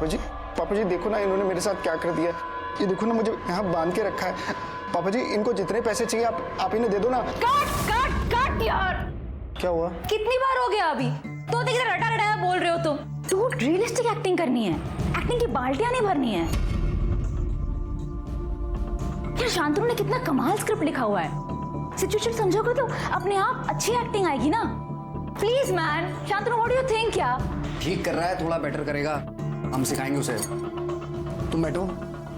पापा जी देखो ना इन्होंने मेरे साथ क्या कर दिया। ये देखो ना मुझे यहाँ बांध के रखा है। पापा जी इनको जितने पैसे चाहिए आप इन्हें दे दो ना। काट काट काट यार। क्या हुआ? कितनी बार हो गया अभी? तो देखिए रटा रटाया बोल रहे हो तुम। तू रियलिस्टिक एक्टिंग करनी है, एक्टिंग की बाल्टियां नहीं भरनी है। यार शांतनु ने कितना कमाल स्क्रिप्ट लिखा हुआ है। सिचुएशन समझोगे तो अपने आप अच्छी एक्टिंग आएगी ना। Please man, Shantanu what do you think? क्या ठीक कर रहा है, थोड़ा बेटर करेगा, हम सिखाएंगे उसे। तुम बैठो,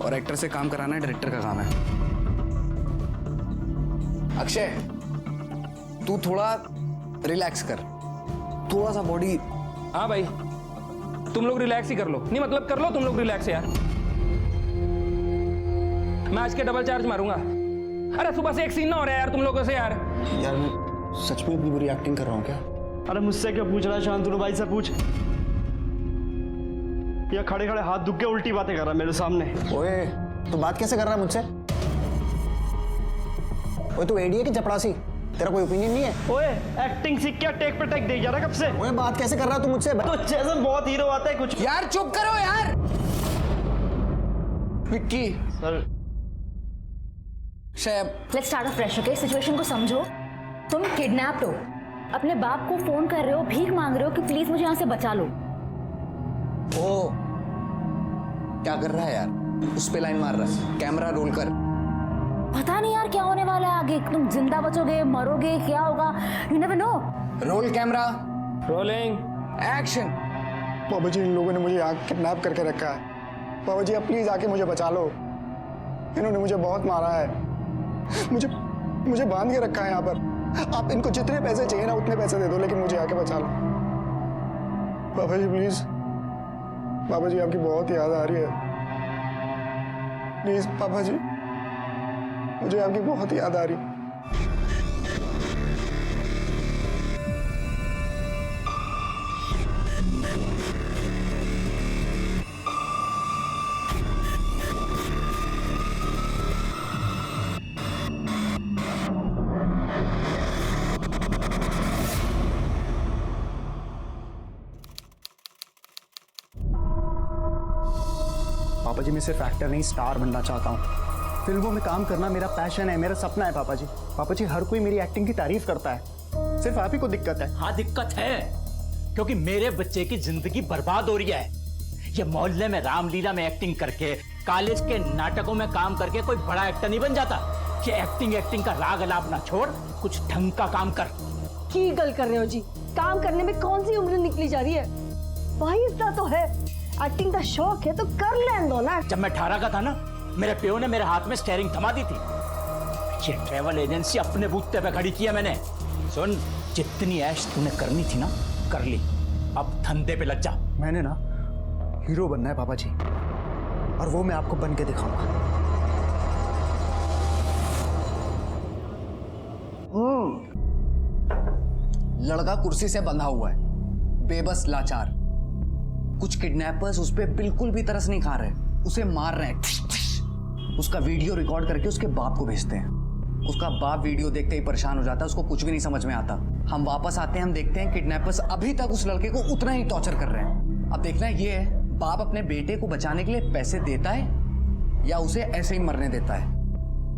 और एक्टर से काम कराना डायरेक्टर का काम है। अक्षय तू थोड़ा रिलैक्स कर, थोड़ा सा बॉडी। हाँ भाई तुम लोग रिलैक्स ही कर लो। नहीं मतलब कर लो तुम लोग रिलैक्स यार। मैं आज के डबल चार्ज मारूंगा। अरे सुबह से एक सीन ना हो रहा है यार तुम लोगों से यार। यार मैं सच में इतनी बुरी एक्टिंग कर रहा हूँ क्या? अरे मुझसे क्या पूछ रहा है शांतनु भाई से पूछ। या खड़े खड़े हाथ दुख के उल्टी बातें कर रहा है मेरे सामने। ओए तू बात कैसे कर रहा है मुझसे? ओए तू एडी है कि चपरासी? तेरा कोई ओपिनियन नहीं है? ओए एक्टिंग सीख क्या टेक पे टेक दे जा रहा कब से? ओए बात कैसे कर रहा है तू मुझसे? तो जैसे बहुत हीरो आता है कुछ। यार चुप करो यार। विक्की सर शैब let's start fresh. Okay situation को समझो। तुम किडनैप्ड हो, अपने बाप को फोन कर रहे हो, भीख मांग रहे हो कि प्लीज मुझे यहाँ से बचा लो। ओ क्या कर रहा है यार? उस पे लाइन मार रहा है। कैमरा रोल कर। पता नहीं यार क्या होने वाला है आगे। तुम जिंदा बचोगे, मरोगे, क्या होगा, you never know. Roll camera, rolling action. पापा जी इन लोगों ने मुझे यहाँ किडनैप करके रखा है। पापा जी आप प्लीज आके मुझे बचा लो। इन्होंने मुझे बहुत मारा है। मुझे बांध के रखा है यहाँ पर। आप इनको जितने पैसे चाहिए ना उतने पैसे दे दो, लेकिन मुझे आके बचा लो। पापा जी प्लीज। पापा जी आपकी बहुत याद आ रही है। प्लीज पापा जी, मुझे आपकी बहुत याद आ रही है। पापा जी मैं सिर्फ एक्टर नहीं स्टार बनना चाहता हूँ। फिल्मों में काम करना मेरा पैशन है, मेरा सपना है पापा जी। पापा जी हर कोई मेरी एक्टिंग की तारीफ करता है, सिर्फ आप ही को दिक्कत है। हाँ दिक्कत है, क्योंकि मेरे बच्चे की जिंदगी बर्बाद हो रही है। ये मोहल्ले में रामलीला में एक्टिंग करके, कॉलेज के नाटकों में काम करके कोई बड़ा एक्टर नहीं बन जाता। ये एक्टिंग का राग अलाप ना छोड़, कुछ ढंग का काम कर। की गल कर रहे हो जी? काम करने में कौन सी उम्र निकली जा रही है? भाई इतना तो है, एक्टिंग का शौक है तो कर लें दो ना। जब मैं 18 का था ना, मेरे प्यो ने मेरे हाथ में स्टीयरिंग थमा दी थी। ये ट्रेवल एजेंसी अपने बूते पे खड़ी किया मैंने। सुन, जितनी ऐश तूने करनी थी ना कर ली, अब धंधे पे लग जा। मैंने ना हीरो बनना है पापा जी, और वो मैं आपको बन के दिखाऊंगा। लड़का कुर्सी से बंधा हुआ है, बेबस लाचार। कुछ किडनैपर्स उस पे बिल्कुल भी तरस नहीं खा रहे, उसे मार रहे हैं। उसका वीडियो रिकॉर्ड करके उसके बाप को भेजते हैं। उसका बाप वीडियो देखते ही परेशान हो जाता है, उसको कुछ भी नहीं समझ में आता। हम वापस आते हैं, हम देखते हैं किडनैपर्स अभी तक उस लड़के को उतना ही टॉर्चर कर रहे हैं। अब देखना ये है, बाप अपने बेटे को बचाने के लिए पैसे देता है या उसे ऐसे ही मरने देता है।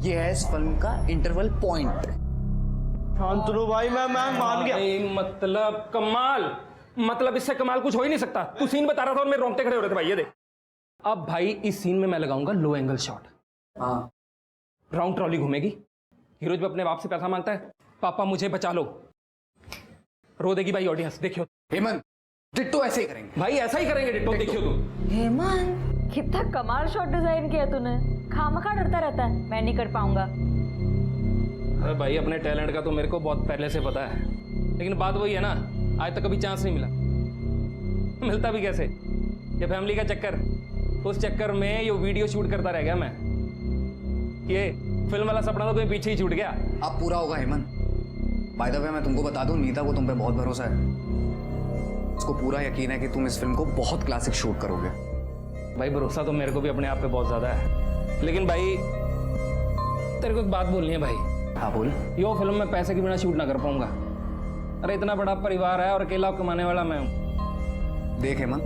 ये है इस फिल्म का इंटरवल पॉइंट। शांतनु भाई मैं मान गया। मतलब कमाल, मतलब इससे कमाल कुछ हो ही नहीं सकता। तू सीन बता रहा था और मेरे रोंगटे खड़े हो रहे थे भाई। ये देख, अब भाई इस सीन में मैं लगाऊंगा लो एंगल शॉट। हाँ राउंड ट्रॉली घूमेगी, हीरो जब अपने बाप से पैसा मांगता है, पापा मुझे बचा लो, रो देगी भाई ऑडियंस। देखियो हेमंत, डिट्टो ऐसे ही करेंगे भाई, ऐसा ही करेंगे डिट्टो। देखियो तू। हेमंत कितना कमाल शॉट डिजाइन किया तूने। खामखा डरता रहता है मैं नहीं कर पाऊंगा। अरे भाई अपने टैलेंट का तो मेरे को बहुत पहले से पता है, लेकिन बात वही है ना, आज तक कभी चांस नहीं मिला। मिलता भी कैसे, ये फैमिली का चक्कर, उस चक्कर में ये वीडियो शूट करता रह गया मैं। ये फिल्म वाला सपना तो कोई पीछे ही छूट गया। अब पूरा होगा हेमंत। बाय द वे मैं तुमको बता दूं, नीता को तुम पे बहुत भरोसा है। उसको पूरा यकीन है कि तुम इस फिल्म को बहुत क्लासिक शूट करोगे। भाई भरोसा तो मेरे को भी अपने आप पे बहुत ज्यादा है, लेकिन भाई तेरे को एक बात बोलनी है भाई। हाँ बोल। यो फिल्म में पैसे के बिना शूट ना कर पाऊंगा। अरे इतना बड़ा परिवार है और अकेला कमाने वाला मैं हूं। देख हेमंत,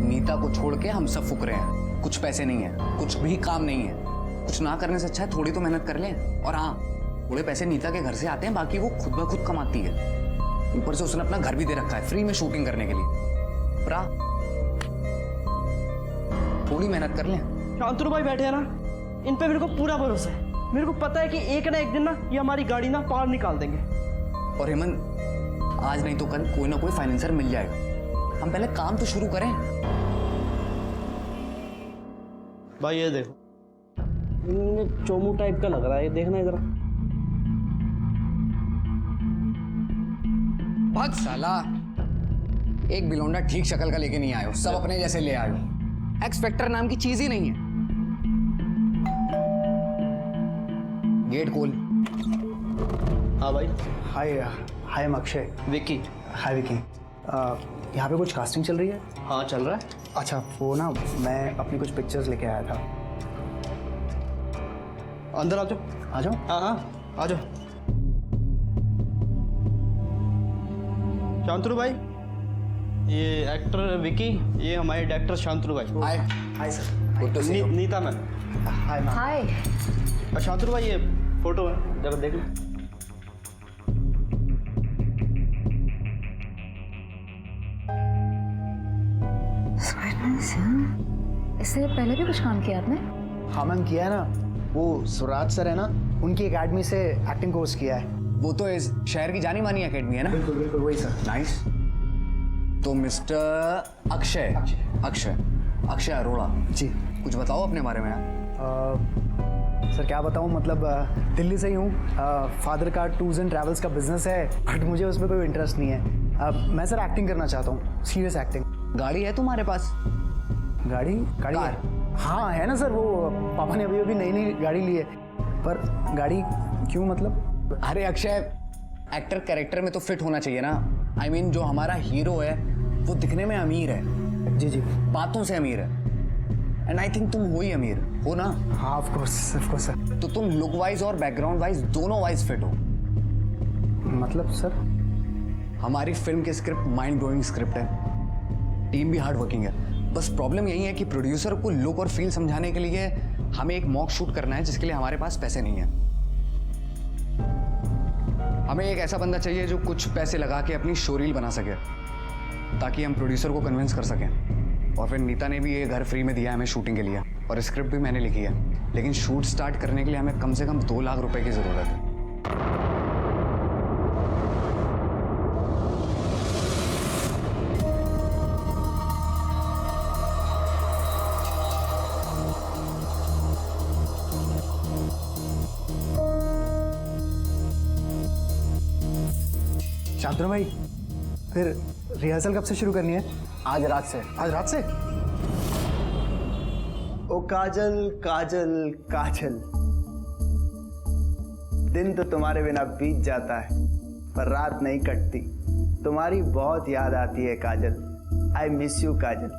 नीता को छोड़ के हम सब फुक रहे हैं। कुछ पैसे नहीं है, कुछ भी काम नहीं है। कुछ ना करने से अच्छा है थोड़ी तो मेहनत कर लें। और हाँ, थोड़े पैसे नीता के घर से आते हैं, बाकी वो खुद ब खुद कमाती है। ऊपर से उसने अपना घर भी दे रखा है फ्री में शूटिंग करने के लिए। प्रा, थोड़ी मेहनत कर लें। शांतनु भाई बैठे हैं ना, इन पे मेरे को पूरा भरोसा है। मेरे को पता है कि एक ना एक दिन ना ये हमारी गाड़ी ना पार निकाल देंगे। और हेमंत, आज नहीं तो कल कोई ना कोई फाइनेंसर मिल जाएगा। हम पहले काम तो शुरू करें। भाई ये देखो, इनमें चोमू टाइप का लग रहा है, ये देखना जरा। भाग साला, एक बिलोंडा ठीक शक्ल का लेके नहीं आयो, सब अपने जैसे ले आयो। एक्स फैक्टर नाम की चीज ही नहीं है। गेट खोल। हाँ भाई। Hi hi I'm Akshay. Vicky. हाय विकी। यहाँ पे कुछ कास्टिंग चल रही है? हाँ चल रहा है। अच्छा, वो ना मैं अपनी कुछ पिक्चर्स लेके आया था। अंदर आ जाओ। आ जाओ। हाँ हाँ आ जाओ। शांतनु भाई, ये एक्टर विकी, ये हमारे डायरेक्टर शांतनु भाई। Hi. Hi sir. Good to see you. Neeta ma'am. Hi ma'am. Hi. और शांतनु भाई, ये फोटो है, जरा देख लो। इससे पहले भी कुछ काम किया आपने? हाँ मैम, किया है ना। वो सुराज सर है ना, उनकी एकेडमी से एक्टिंग कोर्स किया है। वो तो इस शहर की जानी मानी एकेडमी है ना? बिल्कुल बिल्कुल वही सर। नाइस। तो मिस्टर अक्षय अक्षय अक्षय अरोड़ा जी। कुछ बताओ अपने बारे में यार। सर क्या बताऊँ, मतलब दिल्ली से ही हूँ। फादर का टूर्स एंड ट्रैवल्स का बिजनेस है, बट मुझे उसमें कोई इंटरेस्ट नहीं है। मैं सर एक्टिंग करना चाहता हूँ, सीरियस एक्टिंग। गाड़ी है तुम्हारे पास? गाड़ी गाड़ी कार? हाँ है ना सर, वो पापा ने अभी अभी नई नई गाड़ी ली है। पर गाड़ी क्यों मतलब? अरे अक्षय, एक्टर कैरेक्टर में तो फिट होना चाहिए ना। I mean, जो हमारा हीरो है वो दिखने में अमीर है, जी जी। बातों से अमीर है। एंड आई थिंक तुम हो ही अमीर हो ना। हाँ ऑफ कोर्स सर। तो तुम लुक वाइज और बैकग्राउंड वाइज दोनों वाइज फिट हो। मतलब सर? हमारी फिल्म की स्क्रिप्ट माइंड ब्लोइंग स्क्रिप्ट है, टीम भी हार्ड वर्किंग है। बस प्रॉब्लम यही है कि प्रोड्यूसर को लुक और फील समझाने के लिए हमें एक मॉक शूट करना है, जिसके लिए हमारे पास पैसे नहीं है। हमें एक ऐसा बंदा चाहिए जो कुछ पैसे लगा के अपनी शोरील बना सके, ताकि हम प्रोड्यूसर को कन्विंस कर सकें। और फिर नीता ने भी ये घर फ्री में दिया हमें शूटिंग के लिए, और स्क्रिप्ट भी मैंने लिखी है। लेकिन शूट स्टार्ट करने के लिए हमें कम से कम 2 लाख रुपए की जरूरत है। शांतनु भाई, फिर रिहर्सल कब से शुरू करनी है? आज रात से। आज रात से? ओ काजल काजल काजल, दिन तो तुम्हारे बिना बीत जाता है, पर रात नहीं कटती। तुम्हारी बहुत याद आती है काजल। आई मिस यू काजल।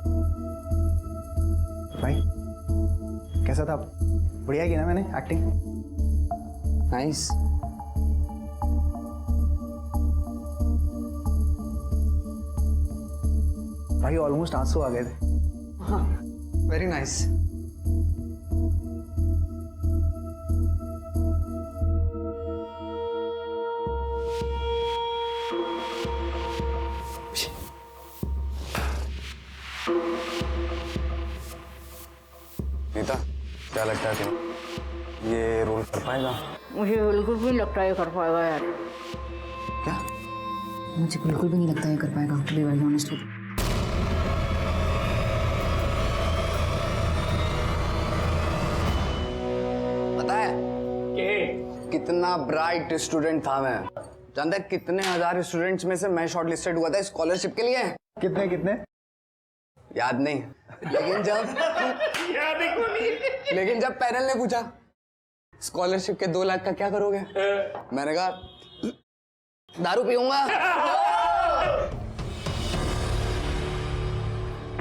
भाई कैसा था? बढ़िया की ना मैंने एक्टिंग? नाइस। भाई ऑलमोस्ट आंसू आ गए थे। हाँ, वेरी नाइस। नीता, क्या लगता है तुम्हें ये रोल कर पाएगा? मुझे बिल्कुल भी लगता है कर पाएगा यार। क्या? मुझे बिल्कुल भी नहीं लगता है कर पाएगा, to be very honest with. पता है कितना ब्राइट स्टूडेंट था मैं? जानता है कितने हजार स्टूडेंट्स में से मैं शॉर्टलिस्टेड हुआ था स्कॉलरशिप के लिए? कितने कितने? याद नहीं, लेकिन जब पैनल ने पूछा स्कॉलरशिप के 2 लाख का क्या करोगे, मैंने कहा दारू पीऊंगा।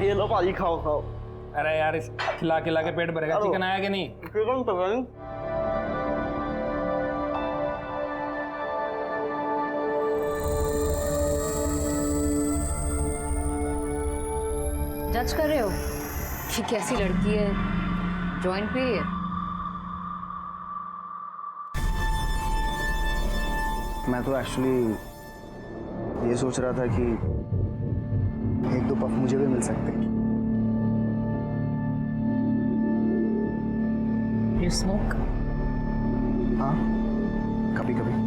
ये लो भाजी, खाओ खाओ। अरे यार, इस खिला खिला के पेट भरेगा। चिकन आया कि नहीं? चिकन तो नहीं। जज कर रहे हो कि कैसी लड़की है? Joint period? मैं तो एक्चुअली ये सोच रहा था कि एक दो पफ मुझे भी मिल सकते हैं। You smoke? हाँ, कभी कभी।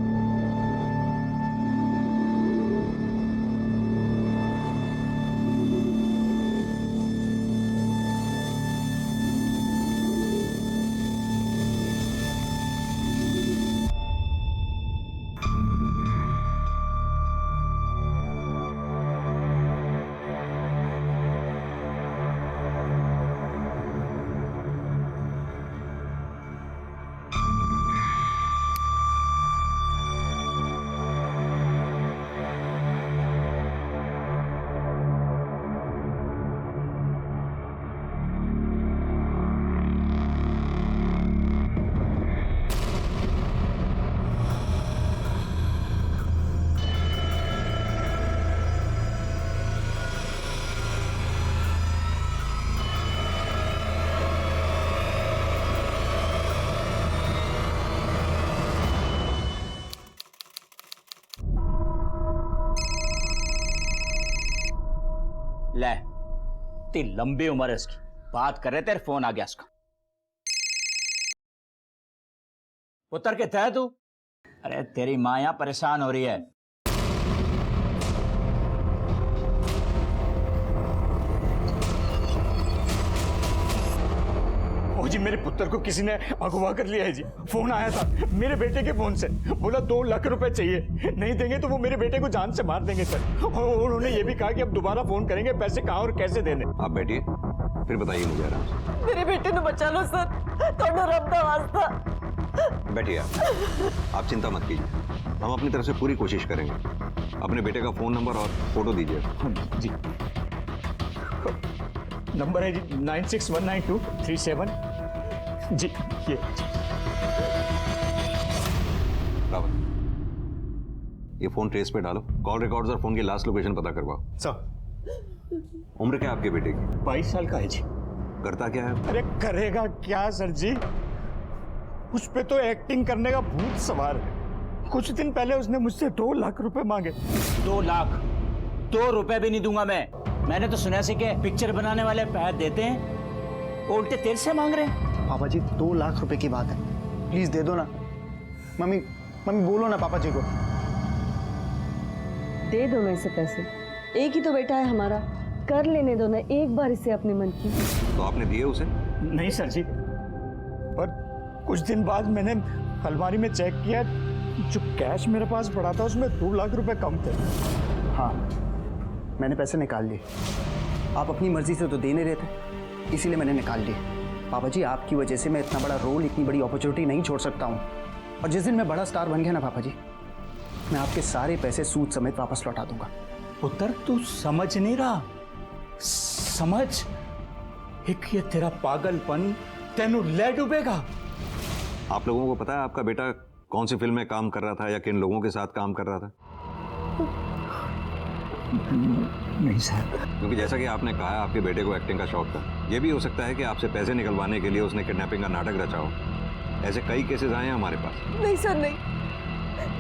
ले, इतनी लंबी उम्र है इसकी, बात कर रहे तेरे फोन आ गया इसका। उतर के थे तू? अरे तेरी माँ यहाँ परेशान हो रही है। ओ जी, मेरे पुत्र को किसी ने अगवा कर लिया है जी। फोन आया था मेरे बेटे के फोन से, बोला 2 लाख रुपए चाहिए, नहीं देंगे तो वो मेरे बेटे को जान से मार देंगे सर। और उन्होंने ये भी कहा कि अब दोबारा फोन करेंगे, पैसे कहाँ और कैसे देने। आप बैठिए, फिर बताइए मुझे आराम से। मेरे बेटे ने बचा लो सर, थोड़ा रब दा वास्ता। बैठिए आप चिंता मत कीजिए, हम अपनी तरफ से पूरी कोशिश करेंगे। अपने बेटे का फोन नंबर और फोटो दीजिए। जी, नंबर है जी 96192337 जी। ये रावत, ये फोन ट्रेस पे डालो, कॉल रिकॉर्ड्स और फोन की लास्ट लोकेशन पता करवाओ। सर, उम्र क्या है आपके बेटे की? 22 साल का है जी। करता क्या है? अरे करेगा क्या सर जी, उस पे तो एक्टिंग करने का भूत सवार है। कुछ दिन पहले उसने मुझसे 2 लाख रुपए मांगे। 2 लाख? 2 रुपए भी नहीं दूंगा मैं। मैंने तो सुना सी के पिक्चर बनाने वाले पैसे देते हैं, उल्टे तेरे से मांग रहे हैं। पापा जी 2 लाख रुपए की बात है, प्लीज दे दो ना। मम्मी मम्मी बोलो ना पापा जी को। दे दो ना इसे पैसे, एक ही तो बेटा है हमारा, कर लेने दो ना एक बार इसे अपने मन की। तो आपने दिए उसे? नहीं सर जी, पर कुछ दिन बाद मैंने अलमारी में चेक किया, जो कैश मेरे पास पड़ा था उसमें 2 लाख रुपए कम थे। हाँ, मैंने पैसे निकाल लिए। आप अपनी मर्जी से तो दे नहीं रहे थे, इसीलिए मैंने निकाल लिए। पापा जी आपकी वजह से मैं इतना बड़ा रोल, इतनी बड़ी अपॉर्चुनिटी नहीं छोड़ सकता हूँ। और जिस दिन मैं बड़ा स्टार बन गया ना पापा जी, मैं आपके सारे पैसे सूद समेत वापस लौटा दूंगा। पुत्र तू समझ नहीं रहा, समझ। एक ये तेरा पागलपन तेनू ले डूबेगा। आप लोगों को पता है आपका बेटा कौन सी फिल्म में काम कर रहा था या किन लोगों के साथ काम कर रहा था? नहीं सर। क्योंकि जैसा कि आपने कहा आपके बेटे को एक्टिंग का शौक था, ये भी हो सकता है कि आपसे पैसे निकलवाने के लिए उसने किडनैपिंग का नाटक रचा हो। ऐसे कई केसेस आए हैं हमारे पास। नहीं सर नहीं,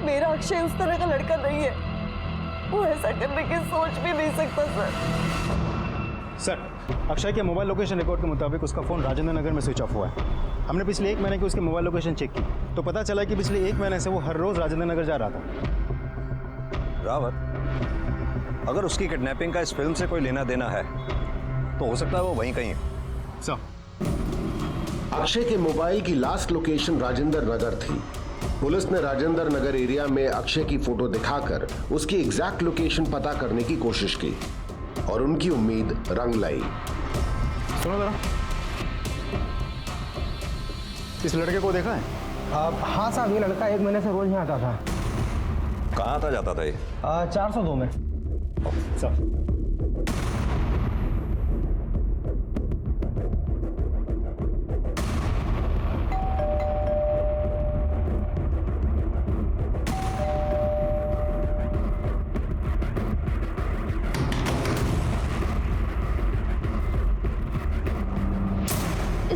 मेरा अक्षय उस तरह का लड़का नहीं है, वो ऐसा करने की सोच भी नहीं सकता सर। सर, अक्षय के मोबाइल लोकेशन रिकॉर्ड के मुताबिक उसका फ़ोन राजेंद्र नगर में स्विच ऑफ हुआ है। हमने पिछले 1 महीने की उसके मोबाइल लोकेशन चेक की, तो पता चला कि पिछले 1 महीने से वो हर रोज़ राजेंद्र नगर जा रहा था। रावत, अगर उसकी किडनैपिंग का इस फिल्म से कोई लेना देना है तो हो सकता है वो वहीं कहीं है। सर, अक्षय के मोबाइल की लास्ट लोकेशन राजेंद्र नगर थी। पुलिस ने राजेंद्र नगर एरिया में अक्षय की फोटो दिखाकर उसकी एग्जैक्ट लोकेशन पता करने की कोशिश की और उनकी उम्मीद रंग लाई। सुनो जरा, इस लड़के को देखा है? हाँ साहब, ये लड़का 1 महीने से रोज यहाँ आता था। कहाँ था जाता था ये? 402 में। सर,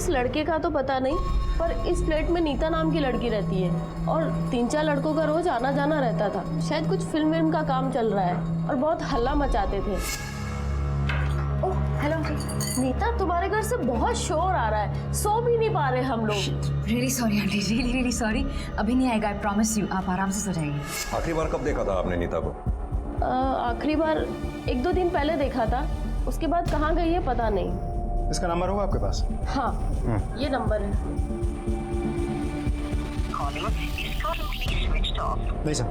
उस लड़के का तो पता नहीं, पर इस फ्लैट में नीता नाम की लड़की रहती है और 3-4 लड़कों का रोज आना जाना रहता था। शायद कुछ फिल्म का काम चल रहा है और बहुत हल्ला मचाते थे। ओह हेलो नीता, तुम्हारे घर से बहुत शोर आ रहा है, सो भी नहीं पा रहे हम लोग। Really sorry aunty, really sorry. अभी नहीं आएगा, आई प्रॉमिस यू। आप आराम से सो जाइए। आखिरी बार कब देखा था आपने नीता को? आखिरी बार 1-2 दिन पहले देखा था, उसके बाद कहाँ गई है पता नहीं। इसका नंबर होगा आपके पास? हाँ ये नंबर है। नहीं सर,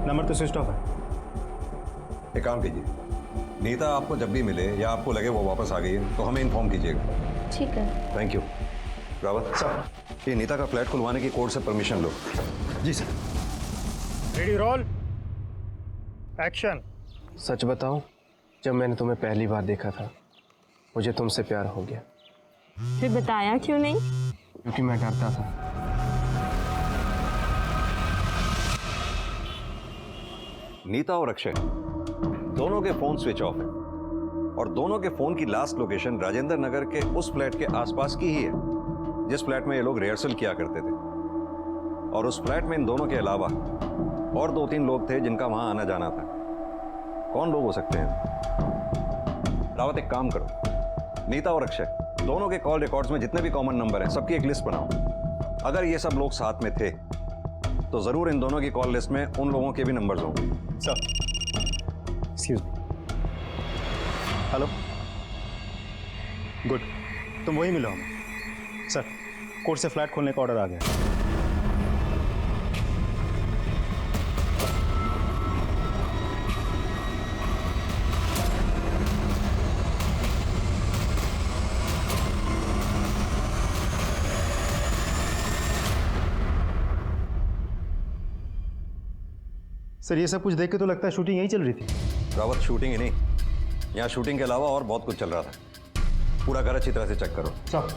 नंबर तो स्विच ऑफ है। एक काम कीजिए, नीता आपको जब भी मिले या आपको लगे वो वापस आ गई है तो हमें इन्फॉर्म कीजिएगा। ठीक है। Thank you. रावत सर, ये नीता का फ्लैट खुलवाने की कोर्ट से परमिशन लो। जी सर। Ready roll action. सच बताऊं, जब मैंने तुम्हें पहली बार देखा था मुझे तुमसे प्यार हो गया। फिर बताया क्यों नहीं? क्योंकि मैं डरता था। नीता और अक्षय दोनों के फोन स्विच ऑफ है और दोनों के फोन की लास्ट लोकेशन राजेंद्र नगर के उस फ्लैट के आसपास की ही है जिस फ्लैट में ये लोग रिहर्सल किया करते थे। और उस फ्लैट में इन दोनों के अलावा और 2-3 लोग थे जिनका वहां आना जाना था। कौन लोग हो सकते हैं? रावत एक काम करो, नीता और अक्षय दोनों के कॉल रिकॉर्ड्स में जितने भी कॉमन नंबर हैं सबकी एक लिस्ट बनाओ। अगर ये सब लोग साथ में थे तो जरूर इन दोनों की कॉल लिस्ट में उन लोगों के भी नंबर्स होंगे। Sir excuse me. Hello, good, तुम वही मिलो हमें। सर, कोर्ट से फ्लैट खोलने का ऑर्डर आ गया। सर, ये सब कुछ देख के तो लगता है शूटिंग यहीं चल रही थी। रावत, शूटिंग ही नहीं, यहाँ शूटिंग के अलावा और बहुत कुछ चल रहा था। पूरा घर अच्छी तरह से चेक करो। सर,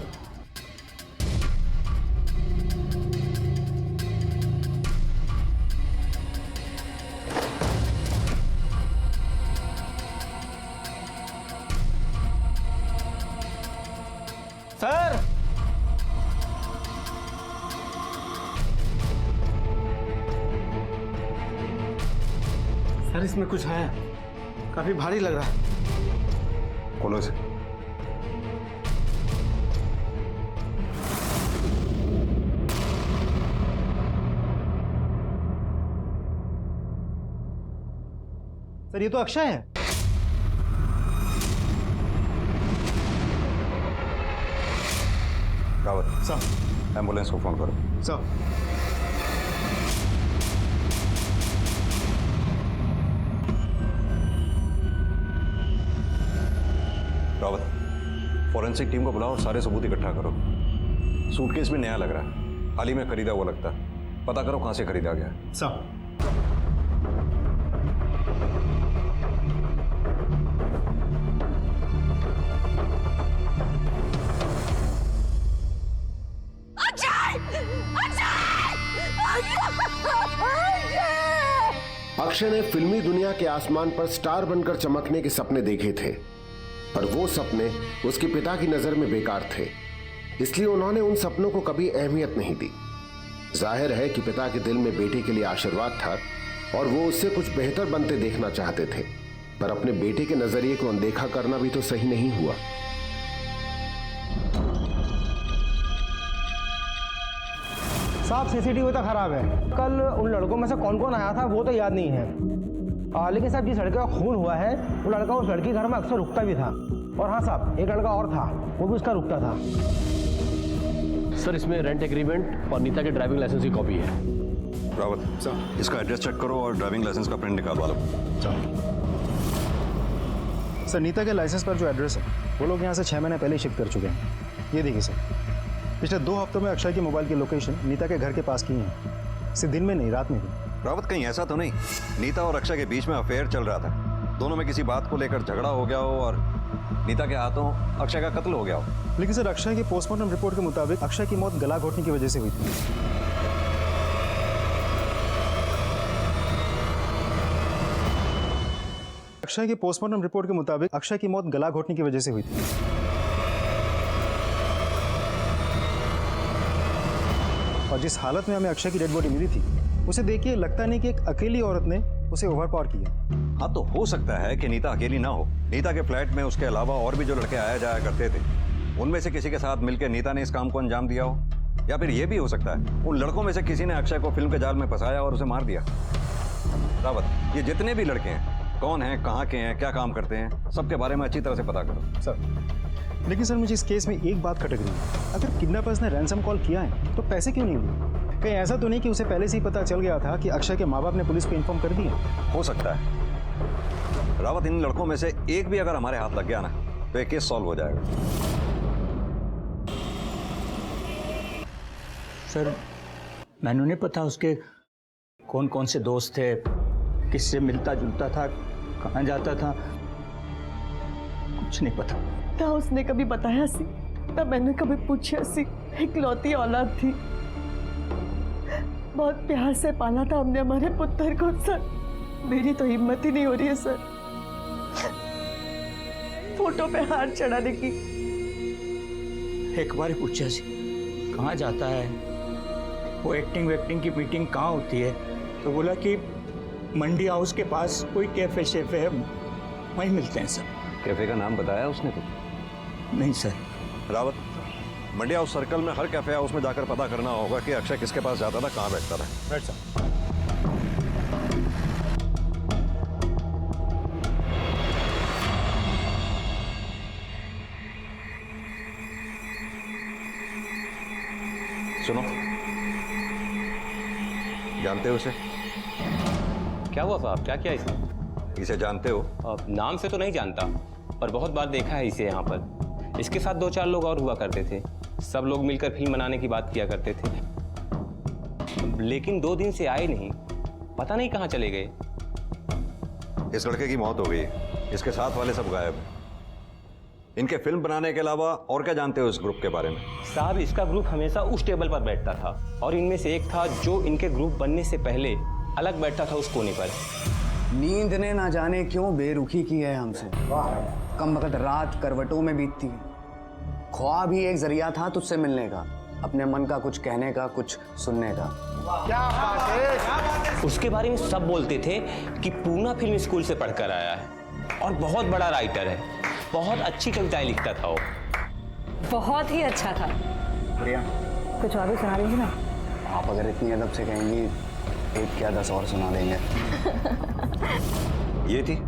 सर सर इसमें कुछ है, काफी भारी लग रहा है। खोलो इसे। सर, ये तो अक्षय है। रावत सर, एम्बुलेंस को फोन करो। सर, रावत, फॉरेंसिक टीम को बुलाओ और सारे सबूत इकट्ठा करो। सूटकेस भी नया लग रहा है, हाल ही में खरीदा हुआ लगता है। पता करो कहां से खरीदा गया है। सर। अक्षय ने फिल्मी दुनिया के आसमान पर स्टार बनकर चमकने के सपने देखे थे, पर वो सपने उसके पिता की नजर में बेकार थे, इसलिए उन्होंने उन सपनों को कभी अहमियत नहीं दी। जाहिर है कि पिता के दिल में बेटे के लिए आशीर्वाद था और वो उससे कुछ बेहतर बनते देखना चाहते थे, पर अपने बेटे के नजरिए को अनदेखा करना भी तो सही नहीं हुआ। साहब सीसीटीवी तो खराब है। कल उन लड़कों में से कौन कौन आया था वो तो याद नहीं है, लेकिन साहब जिस लड़के का खून हुआ है वो लड़का उस लड़की घर में अक्सर रुकता भी था। और हाँ साहब, एक लड़का और था, वो भी उसका रुकता था। सर, इसमें रेंट एग्रीमेंट और नीता के ड्राइविंग लाइसेंस की कॉपी है। रावत सर, इसका एड्रेस चेक करो और ड्राइविंग लाइसेंस का प्रिंट निकालवा लो। सर, नीता के लाइसेंस पर जो एड्रेस है वो लोग यहाँ से 6 महीने पहले ही शिफ्ट कर चुके हैं। ये देखिए सर, पिछले 2 हफ्तों में अक्षय की मोबाइल की लोकेशन नीता के घर के पास की है, सिर्फ दिन में नहीं रात में भी। रावत, कहीं ऐसा तो नहीं नीता और अक्षय के बीच में अफेयर चल रहा था, दोनों में किसी बात को लेकर झगड़ा हो गया हो और नीता के हाथों अक्षय का कत्ल हो गया हो? लेकिन सर, अक्षय की पोस्टमार्टम रिपोर्ट के मुताबिक अक्षय की मौत गला घोटने की वजह से हुई थी। अक्षय की पोस्टमार्टम रिपोर्ट के मुताबिक अक्षय की मौत गला घोटने की वजह से हुई थी। और जिस हालत में हमें अक्षय की डेड बॉडी मिली थी, उसे देखिए लगता नहीं कि एक अकेली औरत ने उसे ओवरपावर किया। हाँ, तो हो सकता है कि नीता अकेली ना हो। नीता के फ्लैट में उसके अलावा और भी जो लड़के आया जाया करते थे, उनमें से किसी के साथ मिलकर नीता ने इस काम को अंजाम दिया हो। या फिर यह भी हो सकता है उन लड़कों में से किसी ने अक्षय को फिल्म के जाल में फंसाया और उसे मार दिया। रावत, ये जितने भी लड़के हैं, कौन हैं, कहाँ के हैं, क्या काम करते हैं, सबके बारे में अच्छी तरह से पता करो। सर, लेकिन सर मुझे इस केस में एक बात खटक रही है। अगर किडनैपर्स ने रैंसम कॉल किया है तो पैसे क्यों नहीं लिए? कहीं ऐसा तो नहीं कि उसे पहले से ही पता चल गया था कि अक्षय के माँ बाप ने पुलिस को इन्फॉर्म कर दिया? हो सकता है रावत, इन लड़कों में से एक भी अगर हमारे हाथ लग गया ना तो ये केस सॉल्व हो जाएगा। सर, मैंने नहीं पता उसके कौन कौन से दोस्त थे, किससे मिलता जुलता था, कहाँ जाता था, कुछ नहीं पता। ना उसने कभी बताया सी, ना मैंने कभी पूछा सी। इकलौती औलाद थी, बहुत प्यार से पाला था हमने हमारे पुत्र को। सर, मेरी तो हिम्मत ही नहीं हो रही है सर फोटो पे हाथ चढ़ाने की। एक बार ही पूछा सी कहाँ जाता है, वो एक्टिंग वेक्टिंग की मीटिंग कहाँ होती है, तो बोला कि मंडी हाउस के पास कोई कैफे शेफे है, वहीं मिलते हैं सर। कैफे का नाम बताया उसने कुछ? नहीं सर। रावत, मंडी हाउस सर्कल में हर कैफे हाउस में जाकर पता करना होगा कि अक्षय किसके पास जाता था, कहाँ बैठता था। Right sir. सुनो, जानते हो इसे? क्या हुआ साहब, क्या किया इसने? इसे जानते हो? नाम से तो नहीं जानता, पर बहुत बार देखा है इसे यहाँ पर। इसके साथ 2-4 लोग और हुआ करते थे। सब लोग मिलकर फिल्म बनाने की बात किया करते थे, लेकिन 2 दिन से आए नहीं, पता नहीं कहाँ चले गए। इस लड़के की मौत हो गई, इसके साथ वाले सब गायब हैं। इनके फिल्म बनाने के अलावा और क्या जानते हो इस ग्रुप के बारे में? साहब, इसका ग्रुप हमेशा उस टेबल पर बैठता था, और इनमें से एक था जो इनके ग्रुप बनने से पहले अलग बैठता था उस कोने पर। नींद ने ना जाने क्यों बेरुखी की है हमसे। कम वक्त रात करवटों में बीतती है। ख्वाब ही एक जरिया था तुझसे मिलने का, अपने मन का कुछ कहने का, कुछ सुनने का। क्या बात है? उसके बारे में सब बोलते थे कि पूना फिल्म स्कूल से पढ़कर आया है और बहुत बड़ा राइटर है, बहुत अच्छी कविताएं लिखता था वो। बहुत ही अच्छा था। प्रिया, कुछ और भी सुना देंगे ना? आप अगर इतनी अदब से कहेंगी, एक क्या 10 और सुना देंगे। ये थी?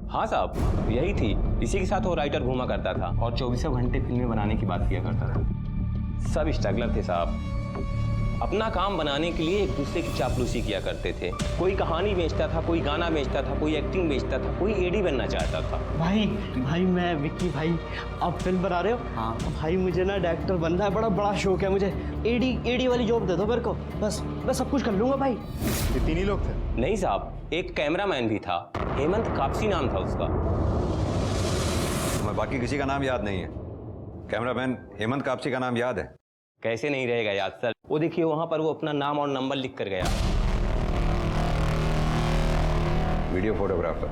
हाँ साहब, यही थी। इसी के साथ वो राइटर घूमा करता था और 24 घंटे फिल्में बनाने की बात किया करता था। सब स्ट्रगलर थे साहब, अपना काम बनाने के लिए एक दूसरे की चापलूसी किया करते थे। कोई कहानी बेचता था, कोई गाना बेचता था, कोई एक्टिंग बेचता था, कोई एडी बनना चाहता था। भाई मैं विक्की भाई, आप फिल्म बना रहे हो? हाँ भाई, मुझे ना डायरेक्टर बनना है, बड़ा शौक है मुझे। एडी वाली जॉब दे दो मेरे को, बस मैं सब कुछ कर लूंगा भाई। ये 3 ही लोग थे? नहीं साहब, एक कैमरामैन भी था, हेमंत कापसी नाम था उसका। तुम्हें बाकी किसी का नाम याद नहीं है? कैमरामैन हेमंत कापसी का नाम याद है? कैसे नहीं रहेगा याद सर? वो देखिए वहां पर वो अपना नाम और नंबर लिख कर गया। Video photographer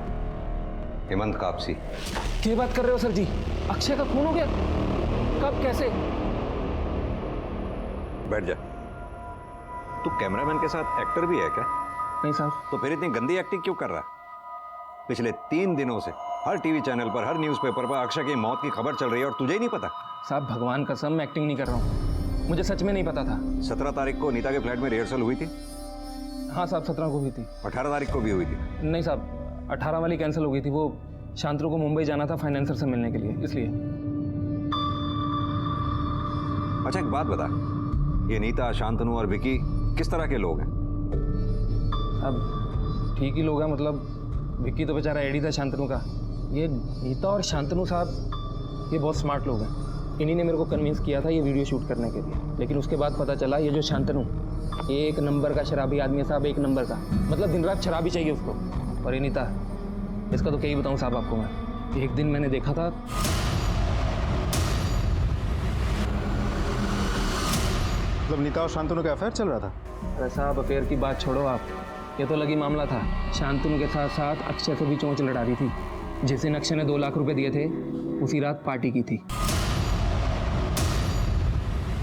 Hemant Kapsi. क्या बात कर रहे हो सर जी? अक्षय का खून हो गया? कब, कैसे? बैठ जा। तू कैमरामैन के साथ एक्टर भी है क्या? नहीं साहब। तो फिर इतनी गंदी एक्टिंग क्यों कर रहा है? पिछले 3 दिनों से हर टीवी चैनल पर, हर न्यूज़पेपर पर अक्षय की मौत की खबर चल रही है और तुझे ही नहीं पता? साहब, भगवान कसम मैं एक्टिंग नहीं कर रहा हूँ, मुझे सच में नहीं पता था। 17 तारीख को नीता के फ्लैट में रिहर्सल हुई थी? हाँ साहब, 17 को हुई थी। 18 तारीख को भी हुई थी? नहीं साहब, 18 वाली कैंसिल हो गई थी। वो शांतनु को मुंबई जाना था फाइनेंसर से मिलने के लिए, इसलिए। अच्छा एक बात बता, ये नीता, शांतनु और विकी किस तरह के लोग हैं? अब ठीक ही लोग हैं, मतलब विक्की तो बेचारा एडी था शांतनु का। ये नीता और शांतनु साहब ये बहुत स्मार्ट लोग हैं। इन्हीं ने मेरे को कन्विंस किया था ये वीडियो शूट करने के लिए, लेकिन उसके बाद पता चला ये जो शांतनु 1 नंबर का शराबी आदमी है साहब, 1 नंबर का, मतलब दिन रात शराबी चाहिए उसको। और ये नीता, इसका तो क्या ही बताऊँ साहब आपको मैं। एक दिन मैंने देखा था, मतलब नीता और शांतनु का अफेयर चल रहा था? अरे साहब, अफेयर की बात छोड़ो आप, ये तो लगी मामला था। शांतनु के साथ साथ अक्षय से भी चोंच लड़ा रही थी। जिस दिन अक्षय ने 2 लाख रुपए दिए थे, उसी रात पार्टी की थी।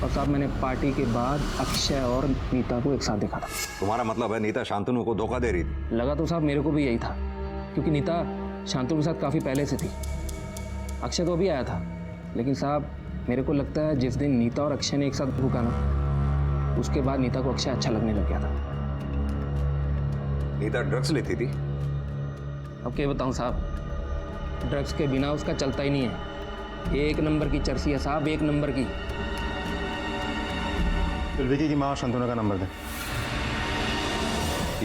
और साहब मैंने पार्टी के बाद अक्षय और नीता को एक साथ देखा था। तुम्हारा मतलब है नीता शांतनु को धोखा दे रही थी? लगा तो साहब मेरे को भी यही था, क्योंकि नीता शांतनु के साथ काफ़ी पहले से थी। अक्षय तो अभी आया था, लेकिन साहब मेरे को लगता है जिस दिन नीता और अक्षय ने एक साथ रुका ना, उसके बाद नीता को अक्षय अच्छा लगने लग गया था। नीता ड्रग्स लेती थी? अब क्या बताऊं साहब, ड्रग्स के बिना उसका चलता ही नहीं है। एक नंबर की चर्सी है साहब, एक नंबर की। फिर विकी की माँ शांतनु का नंबर दे।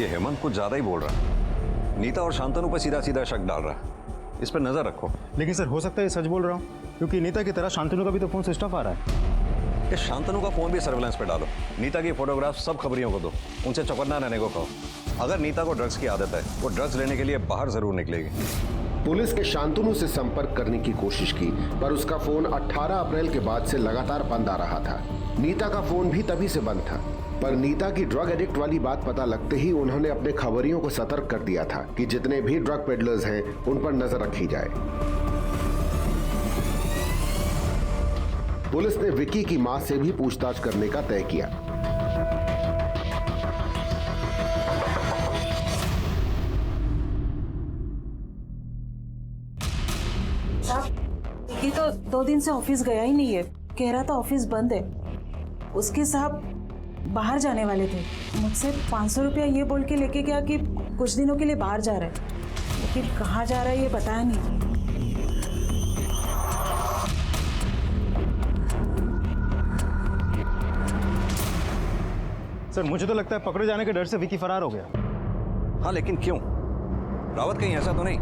ये हेमंत कुछ ज्यादा ही बोल रहा है। नीता और शांतनु पर सीधा सीधा शक डाल रहा है। इस पर नजर रखो। लेकिन सर हो सकता है ये सच बोल रहा हूँ, क्योंकि नीता की तरह शांतनु का भी तो फोन स्विच ऑफ आ रहा है। ये शांतनु का फोन भी सर्विलांस पे डालो। नीता की फोटोग्राफ सब खबरियों को दो, उनसे चौकन्ना रहने को कहो। अगर नीता को ड्रग्स की आदत है, वो ड्रग्स लेने के लिए बाहर जरूर निकलेगी। पुलिस ने शांतनु से संपर्क करने की कोशिश की, पर उसका फोन 18 अप्रैल के बाद से लगातार बंद आ रहा था। नीता का फोन भी तभी से बंद था, पर नीता की ड्रग एडिक्ट वाली बात पता लगते ही उन्होंने अपने खबरियों को सतर्क कर दिया था कि जितने भी ड्रग पेडलर्स हैं उन पर नजर रखी जाए। पुलिस ने विकी की मां से भी पूछताछ करने का तय किया। विकी तो 2 दिन से ऑफिस गया ही नहीं है, कह रहा था ऑफिस बंद है। उसके साहब बाहर जाने वाले थे, मुझसे 500 रुपया ये बोल के लेके गया कि कुछ दिनों के लिए बाहर जा रहा है, लेकिन कहाँ जा रहा है ये बताया नहीं। सर मुझे तो लगता है पकड़े जाने के डर से विकी फरार हो गया। हाँ, लेकिन क्यों? रावत कहीं ऐसा तो नहीं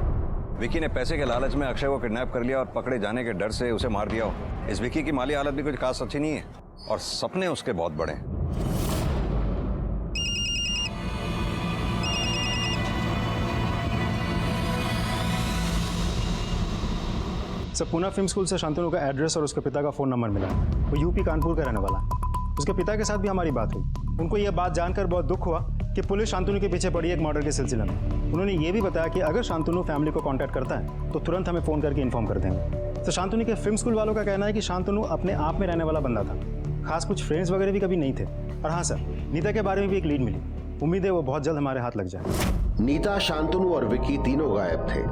विकी ने पैसे के लालच में अक्षय को किडनैप कर लिया और पकड़े जाने के डर से उसे मार दिया हो? इस विकी की माली हालत भी कुछ खास अच्छी नहीं है और सपने उसके बहुत बड़े हैं। सर पूना फिल्म स्कूल से शांतनु का एड्रेस और उसके पिता का फोन नंबर मिला। वो यूपी कानपुर का रहने वाला है। उसके पिता के साथ भी हमारी बात हुई। उनको यह बात जानकर बहुत दुख हुआ कि पुलिस शांतनु के पीछे पड़ी एक मर्डर के सिलसिले में। उन्होंने ये भी बताया कि अगर शांतनु फैमिली को कांटेक्ट करता है तो तुरंत हमें फ़ोन करके इन्फॉर्म कर देंगे। तो शांतनु के फिल्म स्कूल वालों का कहना है कि शांतनु अपने आप में रहने वाला बंदा था, खास कुछ फ्रेंड्स वगैरह भी कभी नहीं थे। और हाँ सर, नीता के बारे में भी एक लीड मिली, उम्मीद है वो बहुत जल्द हमारे हाथ लग जाए। नीता, शांतनु और विकी तीनों गायब थे।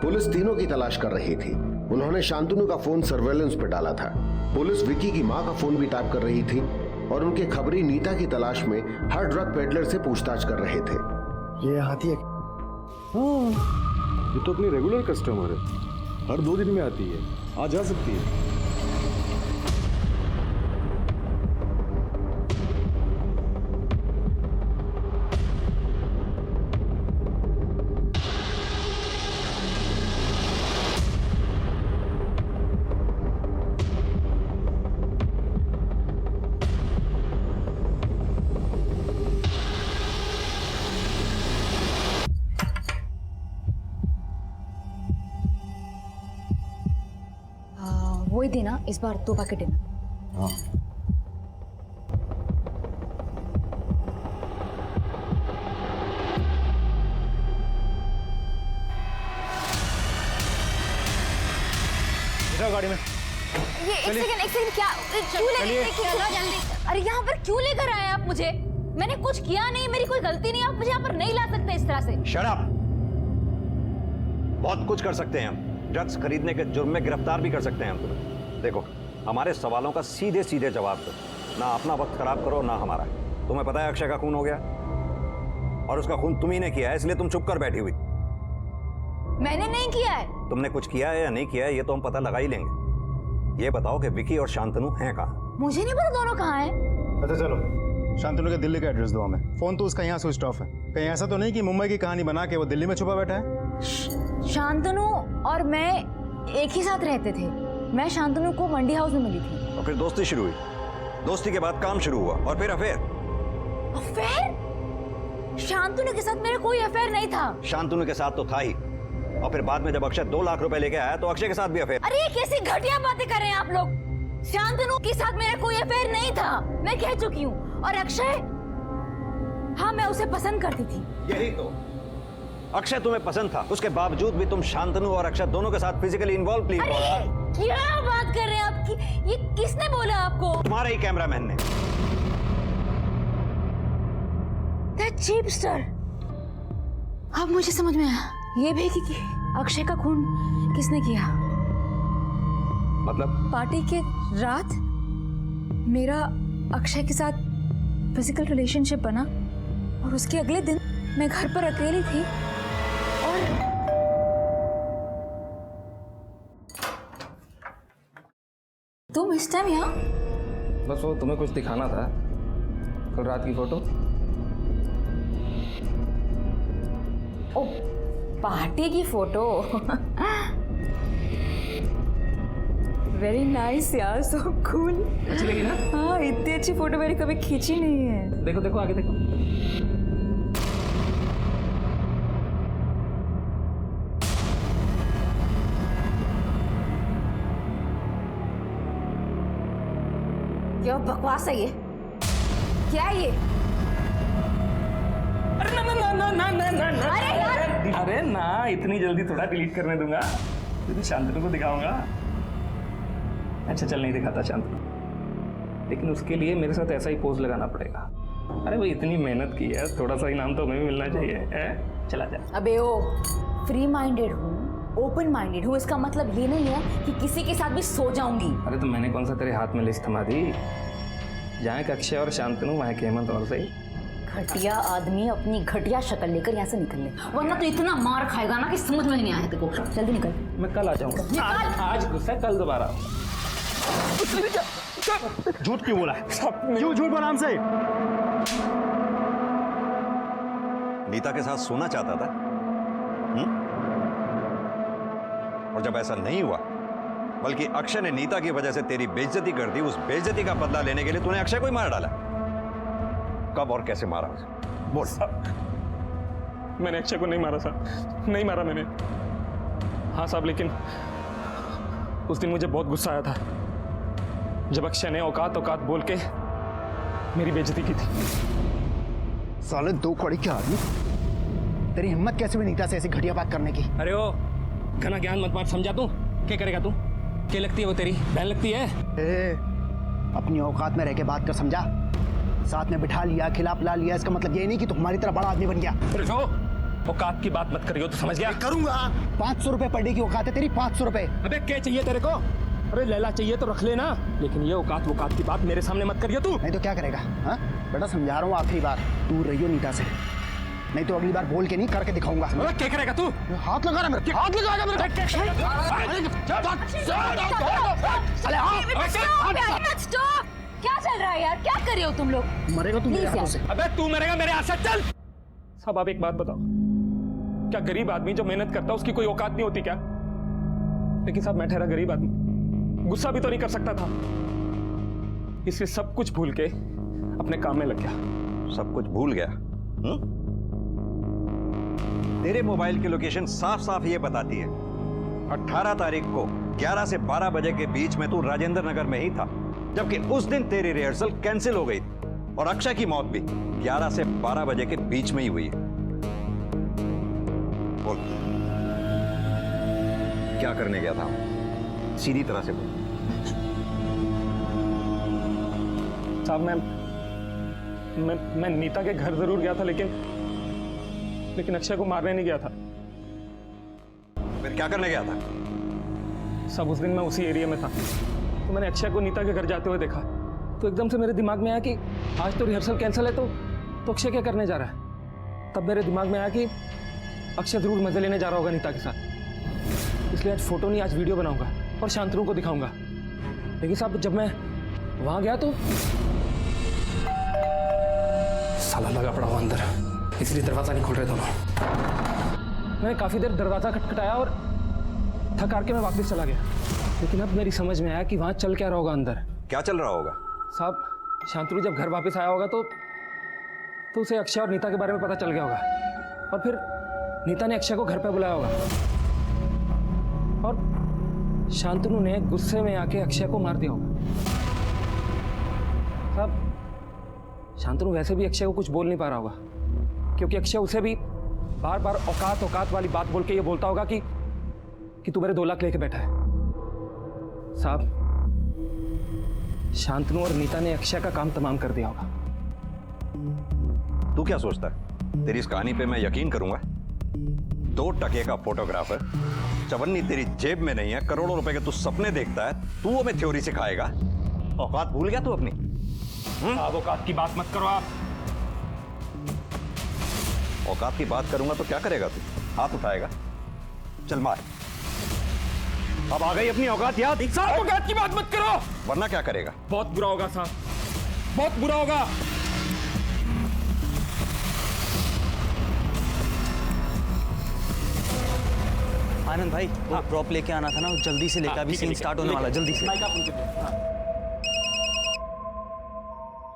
पुलिस तीनों की तलाश कर रही थी। उन्होंने शांतनु का फोन सर्वेलेंस पे डाला था। पुलिस विकी की मां का फोन भी टैप कर रही थी और उनके खबरी नीता की तलाश में हर ड्रग पेडलर से पूछताछ कर रहे थे। ये हाथी है? हाँ, ये तो अपनी रेगुलर कस्टमर है, हर 2 दिन में आती है, आ जा सकती है। वही देना इस बार 2 पैकेट देना। हाँ। गाड़ी में ये एक सेकंड क्या क्यों चलो जल्दी। अरे यहाँ पर क्यों लेकर आए आप मुझे? मैंने कुछ किया नहीं, मेरी कोई गलती नहीं, आप मुझे यहाँ पर नहीं ला सकते इस तरह से। Shut up. बहुत कुछ कर सकते हैं हम, ड्रग्स खरीदने के जुर्म में गिरफ्तार भी कर सकते हैं हम तुम्हें। देखो, हमारे सवालों का सीधे सीधे जवाब दो, ना अपना वक्त खराब करो ना हमारा। तुम्हें पता है अक्षय का खून हो गया और उसका खून तुम ही ने किया है, इसलिए तुम चुप कर बैठी हुई। मैंने नहीं किया है। तुमने कुछ किया है या नहीं किया है ये तो हम पता लगा ही लेंगे। ये बताओ कि विकी और शांतनु हैं कहाँ? मुझे नहीं पता दोनों कहाँ हैं। अच्छा चलो, शांतनु के दिल्ली का एड्रेस दो हमें। फोन तो उसका यहाँ स्विच ऑफ है। कहीं ऐसा तो नहीं कि मुंबई की कहानी बना के वो दिल्ली में छुपा बैठा है? शांतनु और मैं एक ही साथ रहते थे। मैं शांतनु को मंडी हाउस में मिली थी। और फिर दोस्ती शुरू हुई, दोस्ती के बाद काम शुरू हुआ और फिर अफेयर। अफेयर? शांतनु के साथ मेरा कोई अफेयर नहीं था। शांतनु के साथ तो था ही, और फिर बाद में जब अक्षय 2 लाख रुपए लेके आया तो अक्षय के साथ भी अफेयर। अरे कैसी घटिया बातें कर रहे हैं आप लोग। शांतनु के साथ मेरा कोई अफेयर नहीं था, मैं कह चुकी हूँ। और अक्षय, हाँ मैं उसे पसंद करती थी। यही तो अक्षय तुम्हें पसंद था, उसके बावजूद भी तुम शांतनु और अक्षय दोनों के साथ फिजिकली इन्वॉल्व प्लीज। क्या बात कर रहे हैं आप? ये किसने बोला आपको? तुम्हारे ही कैमरामैन ने। That cheapster। अब मुझे समझ में आया, ये भी कि अक्षय का खून किसने किया। मतलब? पार्टी के रात मेरा अक्षय के साथ फिजिकल रिलेशनशिप बना और उसके अगले दिन मैं घर पर अकेली थी और तुम इस टाइम यहाँ? बस वो तुम्हें कुछ दिखाना था, कल रात की फोटो। ओ, पार्टी की फोटो। वेरी नाइस यार, सो कूल। अच्छी लगी ना? हाँ, इतनी अच्छी फोटो मैंने कभी खींची नहीं है। देखो देखो आगे देखो। क्या बकवास है ये? क्या है ये? अरे ना ना ना ना ना ना ना ना। अरे यार! अरे ना, इतनी जल्दी थोड़ा डिलीट करने दूंगा। तो शांतनु को दिखाऊंगा। अच्छा चल, नहीं दिखाता शांतनु, लेकिन उसके लिए मेरे साथ ऐसा ही पोज लगाना पड़ेगा। अरे वो इतनी मेहनत की है, थोड़ा सा इनाम तो हमें भी मिलना चाहिए। चला जा। अबे ओ, फ्री माइंडेड हूँ, ओपन माइंडेड हूँ, इसका मतलब ये नहीं है कि किसी के साथ भी सो जाऊंगी। अरे तो मैंने कौन सा तेरे हाथ में लिस्ट थमा दी? जहाँ एक अक्षय और शांतनु, वहाँ एक हेमंत और सही। घटिया आदमी अपनी घटिया शक्ल लेकर यहाँ से निकल ले, वरना तो इतना मार खाएगा ना कि समझ में नहीं आया तेरे को। जल्दी निकल। मैं कल आ जाऊंगा। आज गुस्सा, कल दोबारा। झूठ क्यों बोला है? क्यों झूठ बोला हमसे? नीता के साथ सोना चाहता था, और जब ऐसा नहीं हुआ, बल्कि अक्षय ने नीता की वजह से तेरी बेइज्जती कर दी, उस बेइज्जती का बदला लेने के लिए तूने अक्षय को ही मार डाला। कब और कैसे मारा उसे? बोल। मैंने अक्षय को नहीं मारा साहब, नहीं मारा मैंने। हाँ साहब, लेकिन उस दिन मुझे बहुत गुस्सा आया था जब अक्षय ने औकात औकात बोल के मेरी बेइज्जती की थी। साले दो कौड़ी के आदमी, तेरी हिम्मत कैसे हुई नीता से ऐसी घटिया बात करने की? अरे ओ, घना ज्ञान मत बांट, समझा तू? क्या करेगा तू? क्या लगती है वो तेरी बहन लगती है? अपनी औकात में रह के बात कर, समझा? साथ में बिठा लिया, खिला पिला लिया, इसका मतलब ये नहीं कि तू हमारी तरह बड़ा आदमी बन गया। औकात की बात मत करियो, तो समझ गया? करूंगा। 500 रुपए पर डे की औकात है तेरी, 500 रुपए। अबे क्या चाहिए तेरे को? अरे लैला चाहिए तो रख लेना, लेकिन ये औकात वकात की बात मेरे सामने मत करियो तू। नहीं तो क्या करेगा? हाँ बेटा, समझा रहा हूँ आखिरी बार, दूर रहियो नीता से, नहीं तो अगली बार बोल के नहीं करके दिखाऊंगा। क्या करेगा तू? हाथ लगा रहा मेरे, हाथ लगाएगा मेरे। क्या चल रहा है यार? क्या कर रहे हो तुम लोग? मरेगा तू मेरे हाथों से। अबे तू मरेगा मेरे हाथ से। चल साहब, आप एक बात बताओ, क्या गरीब आदमी जो मेहनत करता है उसकी कोई औकात नहीं होती क्या? लेकिन साहब, मैं ठहरा गरीब आदमी, गुस्सा भी तो नहीं कर सकता था, इसलिए सब कुछ भूल के अपने काम में लग गया। सब कुछ भूल गया? तेरे मोबाइल की लोकेशन साफ साफ ये बताती है 18 तारीख को 11 से 12 बजे के बीच में तू राजेंद्र नगर में ही था, जबकि उस दिन तेरी रिहर्सल कैंसिल हो गई थी और अक्षय की मौत भी 11 से 12 बजे के बीच में ही हुई है। बोल, क्या करने गया था? सीधी तरह से बोल। साहब, मैं नीता के घर जरूर गया था, लेकिन अक्षय को मारने नहीं गया था। फिर क्या करने गया था? सब उस दिन मैं उसी एरिया में था, तो मैंने अक्षय को नीता के घर जाते हुए देखा, तो एकदम से मेरे दिमाग में आया कि आज तो रिहर्सल कैंसिल है, तो अक्षय क्या करने जा रहा है? तब मेरे दिमाग में आया कि अक्षय जरूर मजे लेने जा रहा होगा नीता के साथ, इसलिए आज फोटो नहीं, आज वीडियो बनाऊंगा और शांतनु को दिखाऊंगा। लेकिन साहब, जब मैं वहां गया तो साला लगा पड़ा हुआ अंदर, इसलिए दरवाजा नहीं खोल रहे दोनों। मैंने काफी देर दरवाजा खटखटाया और थक हार के मैं वापस चला गया, लेकिन अब मेरी समझ में आया कि वहां चल क्या रहा होगा अंदर। क्या चल रहा होगा? साहब, शांतनु जब घर वापस आया होगा तो उसे अक्षय और नीता के बारे में पता चल गया होगा, और फिर नीता ने अक्षय को घर पे बुलाया होगा और शांतनु ने गुस्से में आके अक्षय को मार दिया होगा। साहब, शांतनु वैसे भी अक्षय को कुछ बोल नहीं पा रहा होगा, क्योंकि अक्षय उसे भी बार बार औकात औकात वाली बात बोल के ये बोलता होगा कि तू मेरे 2 लाख लेके बैठा है। साहब, शांतनु और नीता ने अक्षय का काम तमाम कर दिया होगा। तू क्या सोचता है तेरी इस कहानी पे मैं यकीन करूंगा? 2 टके का फोटोग्राफर, चवन्नी तेरी जेब में नहीं है, करोड़ों रुपए के तू सपने देखता है, तू वो में थ्योरी सिखाएगा? औकात भूल गया तू अपनी? आप औकात की बात मत करो। आप औकात की बात करूंगा तो क्या करेगा तू? हाथ उठाएगा? चल मार। अब आ गई अपनी औकात याद। साहब, औकात की बात मत करो, वरना क्या करेगा? बहुत बुरा होगा साहब, बहुत बुरा होगा। आनंद भाई, वो ड्रॉप लेके आना था ना, जल्दी से लेकर, अभी सीन स्टार्ट होने वाला, जल्दी से।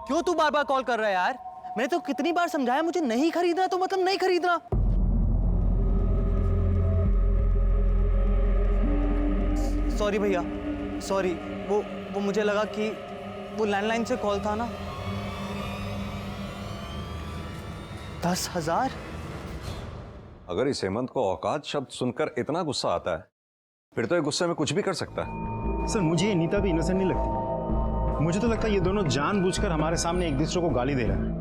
क्यों तू बार बार कॉल कर रहा है यार? मैंने तो कितनी बार समझाया मुझे नहीं खरीदना तो मतलब नहीं खरीदना। सॉरी भैया, सॉरी। वो मुझे लगा कि वो लैंडलाइन से कॉल था ना। 10,000? अगर इस हेमंत को औकात शब्द सुनकर इतना गुस्सा आता है, फिर तो ये गुस्से में कुछ भी कर सकता है। सर, मुझे ये नीता भी इनोसेंट नहीं लगती। मुझे तो लगता है ये दोनों जानबूझकर हमारे सामने एक दूसरे को गाली दे रहे हैं,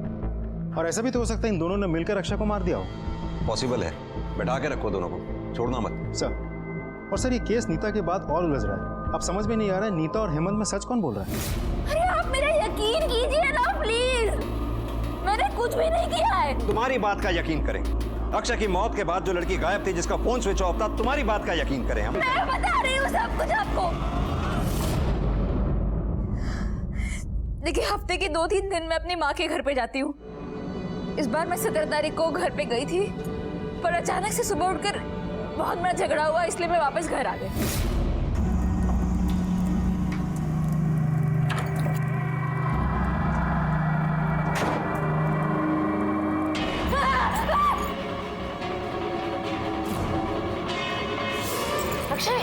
और ऐसा भी तो हो सकता है इन दोनों ने मिलकर अक्षय को मार दिया हो। पॉसिबल है। बैठा के रखो दोनों को, छोड़ना मत। सर, और सर ये केस नीता के बाद और उलझ रहा है। अब समझ में नहीं आ रहा है नीता और हेमंत में सच कौन बोल रहा है। अरे आप मेरा यकीन कीजिए ना प्लीज, मैंने कुछ भी नहीं किया है। तुम्हारी बात का यकीन करें? अक्षय की मौत के बाद जो लड़की गायब थी, जिसका फोन स्विच ऑफ था, तुम्हारी बात का यकीन करें हम? मैं बता रही हूँ सब कुछ आपको। देखिए, हफ्ते के 2-3 दिन मैं अपनी माँ के घर पे जाती हूँ। इस बार मैं 17 तारीख को घर पे गई थी, पर अचानक से सुबह उठकर बहुत बड़ा झगड़ा हुआ, इसलिए मैं वापस घर आ गई। अक्षय,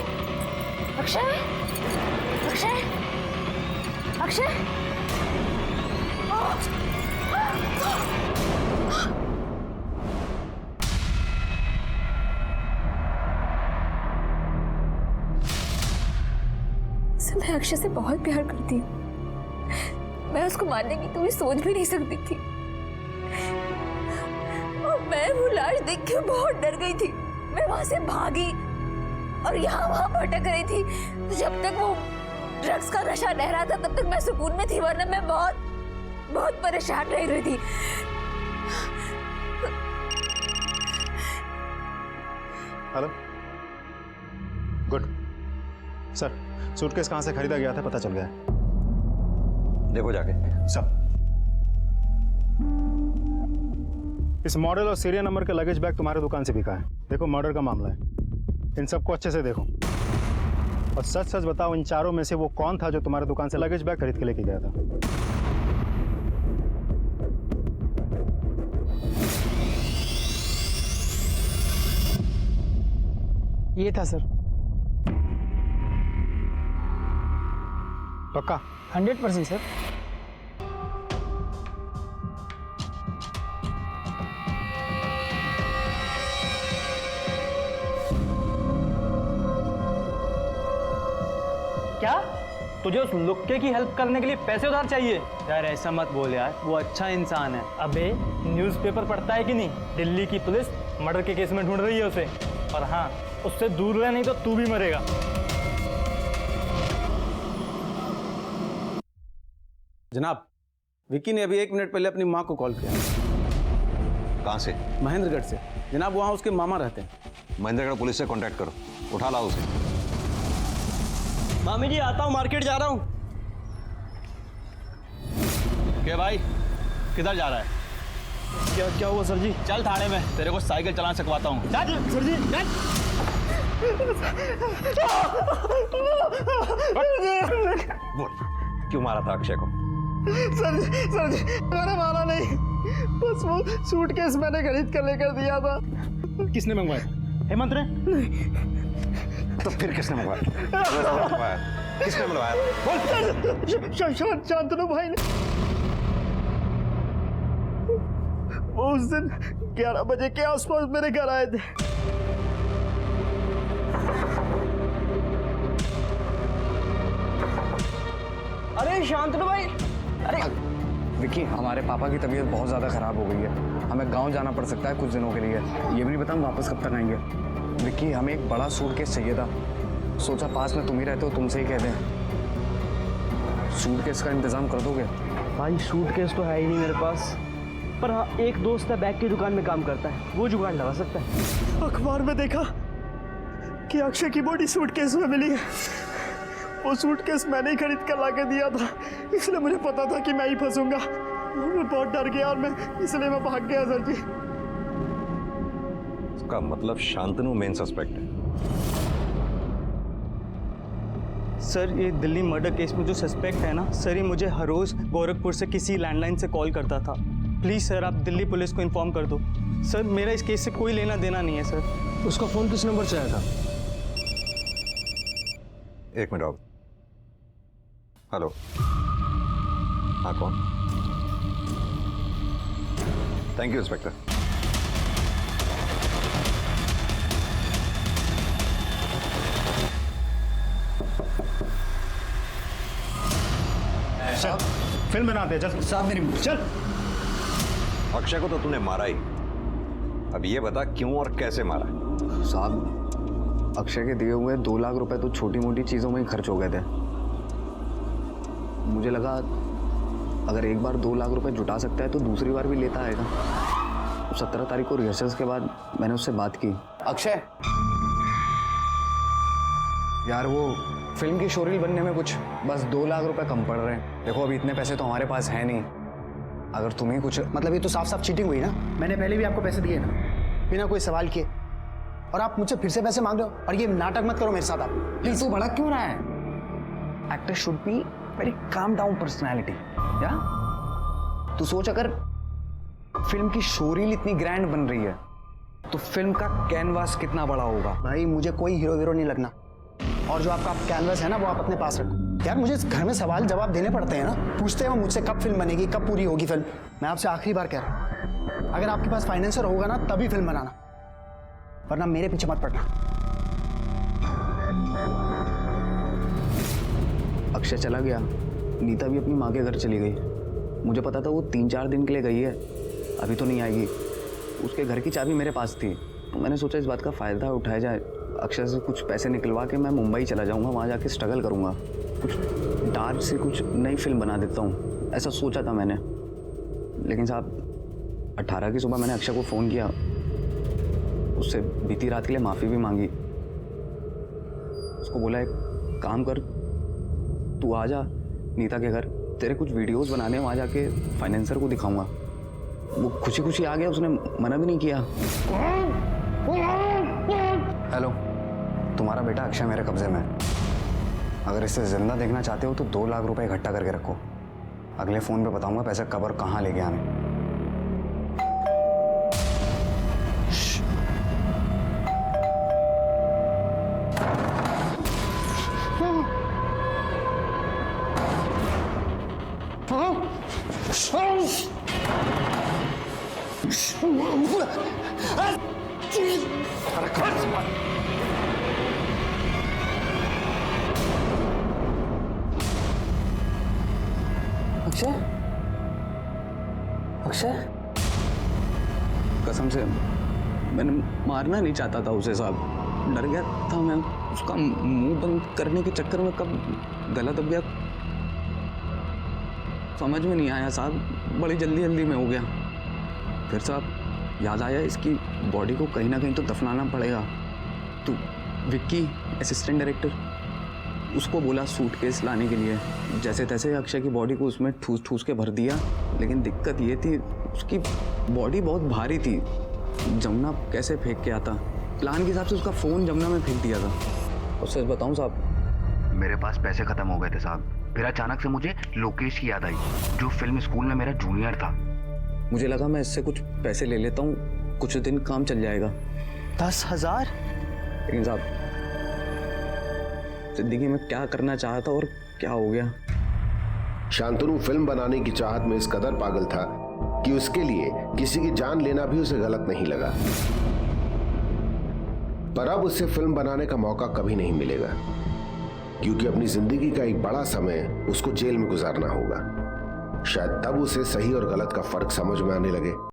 अक्षय, अक्षय, अक्षय, मैं अक्षय से बहुत प्यार करती हूँ। मैं उसको मारने की कभी सोच भी नहीं सकती थी, और मैं वो लाश देख के बहुत डर गई थी। मैं वहां से भागी और यहाँ वहां भटक रही थी। जब तक वो ड्रग्स का नशा लह रहा था तब तक मैं सुकून में थी, वरना मैं बहुत बहुत परेशान रह रही थी। Hello, good sir. सूटकेस कहां से खरीदा गया था पता चल गया है। देखो जाके। सब इस मॉडल और सीरियल नंबर के लगेज बैग तुम्हारे दुकान से बिका है। देखो, मर्डर का मामला है, इन सबको अच्छे से देखो और सच सच बताओ, इन चारों में से वो कौन था जो तुम्हारे दुकान से लगेज बैग खरीद के लेके गया था? ये था सर। पक्का? 100% सर। क्या तुझे उस लुक्के की हेल्प करने के लिए पैसे उधार चाहिए? यार ऐसा मत बोल यार, वो अच्छा इंसान है। अबे न्यूज़पेपर पढ़ता है कि नहीं? दिल्ली की पुलिस मर्डर के केस में ढूंढ रही है उसे, और हाँ, उससे दूर रह, नहीं तो तू भी मरेगा। जनाब, विक्की ने अभी 1 मिनट पहले अपनी माँ को कॉल किया। कहाँ से? महेंद्रगढ़ से। जनाब, वहाँ उसके मामा रहते हैं। महेंद्रगढ़ पुलिस से कांटेक्ट करो, उठा लाओ उसे। मामी जी, आता हूँ, मार्केट जा रहा हूँ। क्या भाई, किधर जा रहा है? क्या हुआ सर जी? चल थाने में, तेरे को साइकिल चलाना सिखवाता हूँ। सर जी, बोल, क्यों मारा था अक्षय को? सर जी, मैंने मारा नहीं, बस वो सूटकेस मैंने खरीद कर लेकर दिया था। किसने मंगवाया? हेमंत ने? नहीं। तो फिर किसने मंगवाया? किसने मंगवाया? बोल। शांतनु भाई ने। वो उस दिन 11 बजे के आसपास मेरे घर आए थे। अरे शांतनु भाई, अरे विक्की, हमारे पापा की तबीयत बहुत ज़्यादा ख़राब हो गई है, हमें गांव जाना पड़ सकता है कुछ दिनों के लिए। ये भी नहीं पता हम वापस कब तक आएंगे। विक्की, हमें एक बड़ा सूटकेस चाहिए था, सोचा पास में तुम ही रहते हो, तुमसे ही कह दें। सूटकेस का इंतज़ाम कर दोगे? भाई सूटकेस तो है ही नहीं मेरे पास, पर हाँ एक दोस्त है बैग की दुकान में काम करता है, वो जुगाड़ लगा सकता है। अखबार में देखा कि अक्षय की बॉडी सूटकेस में मिली है। वो सूटकेस मैंने ही खरीद कर ला के दिया था, इसलिए मुझे पता था कि मैं ही फंसूंगा। मैं बहुत डर गया और इसलिए मैं भाग गया सर जी। इसका मतलब शांतनु मेन सस्पेक्ट है। सर ये दिल्ली मर्डर केस में जो सस्पेक्ट है ना सर, ये मुझे हर रोज गोरखपुर से किसी लैंडलाइन से कॉल करता था। प्लीज़ सर आप दिल्ली पुलिस को इन्फॉर्म कर दो। सर मेरा इस केस से कोई लेना देना नहीं है सर। उसका फ़ोन किस नंबर से आया था? एक मिनट आओ। हेलो, हाँ कौन? Thank you inspector. चल फिल्म बनाते हैं, चल साहब मेरी चल। अक्षय को तो तूने मारा ही, अब ये बता क्यों और कैसे मारा? साहब अक्षय के दिए हुए 2 लाख रुपए तो छोटी मोटी चीज़ों में ही खर्च हो गए थे। मुझे लगा अगर एक बार 2 लाख रुपए जुटा सकता है तो दूसरी बार भी लेता आएगा। 17 तारीख को रिहर्सल्स के बाद मैंने उससे बात की। अक्षय यार, वो फिल्म की शोरील बनने में कुछ बस 2 लाख रुपए कम पड़ रहे हैं। देखो अभी इतने पैसे तो हमारे पास है नहीं, अगर तुम्हें कुछ मतलब ये तो साफ साफ चीटिंग हुई ना। मैंने पहले भी आपको पैसे दिए ना, बिना कोई सवाल किए, और आप मुझसे फिर से पैसे मांग रहे हो। और ये नाटक मत करो मेरे साथ आप प्लीज। तू भड़क क्यों रहा है? Actor should be very calm down personality. या तू सोच, अगर फिल्म की शोरील इतनी ग्रैंड बन रही है तो फिल्म का कैनवास कितना बड़ा होगा। भाई मुझे कोई हीरो वीरो नहीं लगना, और जो आपका कैनवस है ना वो आप अपने पास रखो। यार मुझे इस घर में सवाल जवाब देने पड़ते हैं ना, पूछते हैं वो मुझसे कब फिल्म बनेगी, कब पूरी होगी फिल्म। मैं आपसे आखिरी बार कह रहा हूँ, अगर आपके पास फाइनेंसर होगा ना तभी फिल्म बनाना, वरना मेरे पीछे मत पड़ना। अक्षय चला गया, नीता भी अपनी माँ के घर चली गई। मुझे पता था वो 3-4 दिन के लिए गई है, अभी तो नहीं आएगी। उसके घर की चाबी मेरे पास थी, तो मैंने सोचा इस बात का फ़ायदा उठाया जाए। अक्षय से कुछ पैसे निकलवा के मैं मुंबई चला जाऊंगा, वहाँ जाके स्ट्रगल करूंगा, कुछ डार्क से कुछ नई फिल्म बना देता हूँ, ऐसा सोचा था मैंने। लेकिन साहब 18 की सुबह मैंने अक्षय को फ़ोन किया, उससे बीती रात के लिए माफ़ी भी मांगी। उसको बोला एक काम कर, तू आ जा नीता के घर, तेरे कुछ वीडियोस बनाने, वहाँ जाके फाइनेंसर को दिखाऊंगा। वो खुशी खुशी आ गया, उसने मना भी नहीं किया। हेलो, तुम्हारा बेटा अक्षय मेरे कब्जे में है। अगर इसे जिंदा देखना चाहते हो तो 2 लाख रुपए इकट्ठा करके रखो, अगले फ़ोन पे बताऊंगा पैसे कब और कहाँ लेके आने। अक्षय, अक्षय, कसम से मैंने मारना नहीं चाहता था उसे साहब, डर गया था मैं। उसका मुंह बंद करने के चक्कर में कब गला दब गया समझ में नहीं आया साहब, बड़ी जल्दी में हो गया। फिर साहब याद आया इसकी बॉडी को कहीं ना कहीं तो दफनाना पड़ेगा। तो विक्की असिस्टेंट डायरेक्टर, उसको बोला सूटकेस लाने के लिए, जैसे तैसे अक्षय की बॉडी को उसमें ठूस के भर दिया। लेकिन दिक्कत ये थी उसकी बॉडी बहुत भारी थी, जमुना कैसे फेंक के आता। प्लान के हिसाब से उसका फ़ोन जमुना में फेंक दिया था। और सच बताऊं साहब, मेरे पास पैसे ख़त्म हो गए थे साहब। फिर अचानक से मुझे लोकेश की याद आई, जो फिल्म स्कूल में मेरा जूनियर था। मुझे लगा मैं इससे कुछ पैसे ले लेता हूँ, कुछ दिन काम चल जाएगा। 10,000? लेकिन साहब जिंदगी में क्या करना चाहता और क्या हो गया। शांतनु फिल्म बनाने की चाहत में इस कदर पागल था कि उसके लिए किसी की जान लेना भी उसे गलत नहीं लगा। पर अब उसे फिल्म बनाने का मौका कभी नहीं मिलेगा, क्योंकि अपनी जिंदगी का एक बड़ा समय उसको जेल में गुजारना होगा। शायद तब उसे सही और गलत का फर्क समझ में आने लगे।